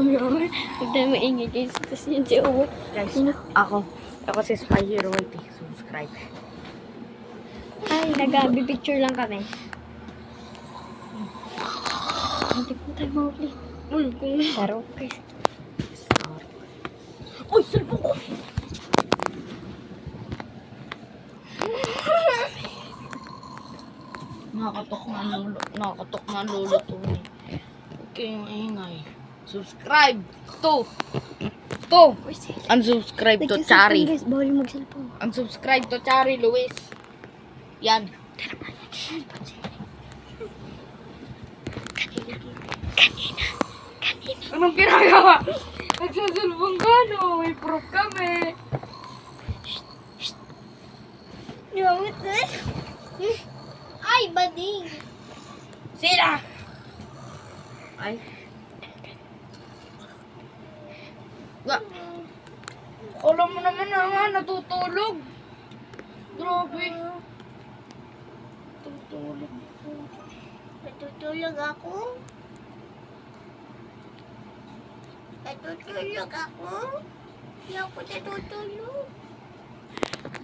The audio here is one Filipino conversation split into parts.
Huwag tayo maingay guys. Tapos yun si Owo. Guys, ako si Spy Hero YT. Subscribe. Ay, nag-picture lang kami. Hindi po tayo mahuli. Pero okay. Sorry. Uy, cellphone ko! Nakakatok nga lolo to. Okay, yung ingay. Subscribe to unsubscribe to Chari. Guys, bawal mag-cellphone. Unsubscribe to Chari Luis. Yan. Kanina. Anong ginagawa? Nagsasalbong ka, no? May proof kami. Yawit na. Ay, bading. Sila! Ay. Alam mo naman na nga, natutulog. Grabe. Tutulog. Natutulog ako. Natutulog ako. Hindi ako natutulog.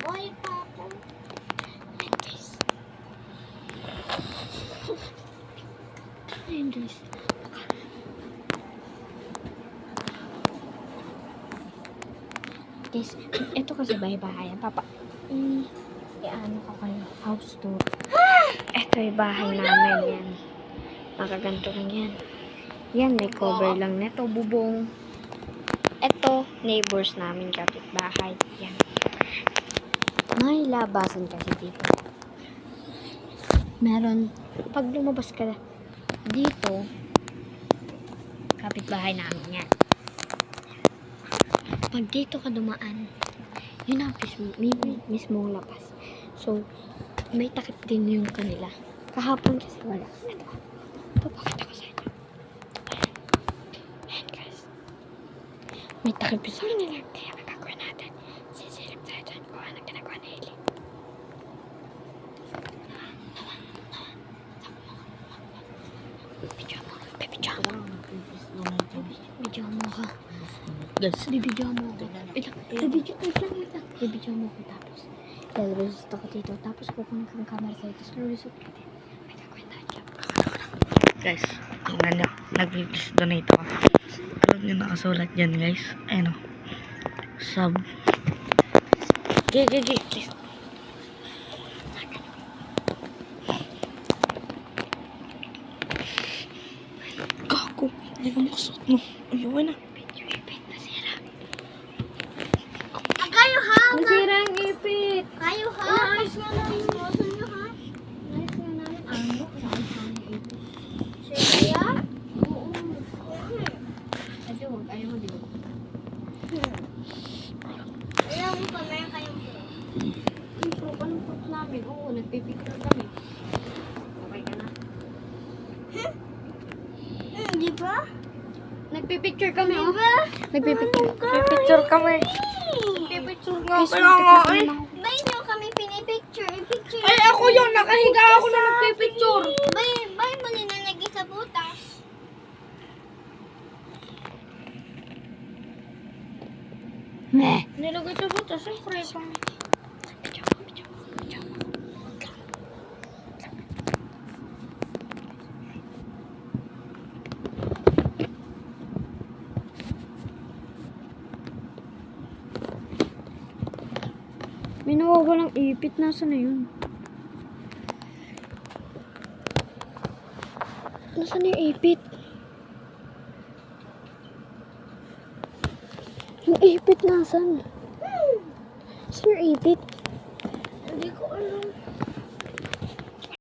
Buhay pa ako. Ayun guys. Guys, ito kasi bahay-bahay. Papa, ano ko kayo? House tour. Ito yung bahay namin yan. Makaganto lang yan. Yan, may cover lang neto, bubong. Ito, neighbors namin, kapitbahay. Yan. May labasan kasi dito. Meron, pag lumabas ka dito, kapitbahay namin yan. Pag dito ka dumaan, yun ang mismong labas. So, may takip din yung kanila. Kahapon kasi wala. Ito. Papakita ko sa inyo. Ayan guys. May takip sa kanila. Kaya magagawa natin. Sisilip tayo dyan kung ano ginagawa na Eli. Bidyo mo. Bidyo mo ka. Guys, Bibidyo mo ko. Bibidyo mo ko tapos. Lalabas ako dito. Tapos kukunin ko ng camera sa'yo. Tapos lulusot ka din. May gagawin tayo dyan. guys, tingnan nyo. Nag-please donate ako. Alam nyo nakasulat dyan guys. Ayun o. Sub. G. Gago. Hindi ko makasuot no. Ayun na. Kayo ha! Nasira ang ipit. Kayo ha! Inaayos nga namin yung oso nyo ha. Inaayos nga namin. Ano? Inaayos nga namin yung ipit. Kaya? Oo. Kasi huwag. Ayaw mo di ba? Ayaw mo pa, meron kayong Yung proof. Anong proof namin? Oo, nagpipicture kami. Okay ka na? di ba? Nagpipicture kami oh. Nagpipicture. Picture kami. Picture nga. Kaya nga eh. Bay nyo kami pinipicture. I-picture. Ay ako yun. Nakahiga ako na nagpipicture. Bay mo nilalagay sa butas. Nilagay sa butas. Siyempre. May nawawalang ipit. Nasaan na yun? Nasaan na yung ipit? Yung ipit nasaan? Saan yung ipit? Hindi ko alam.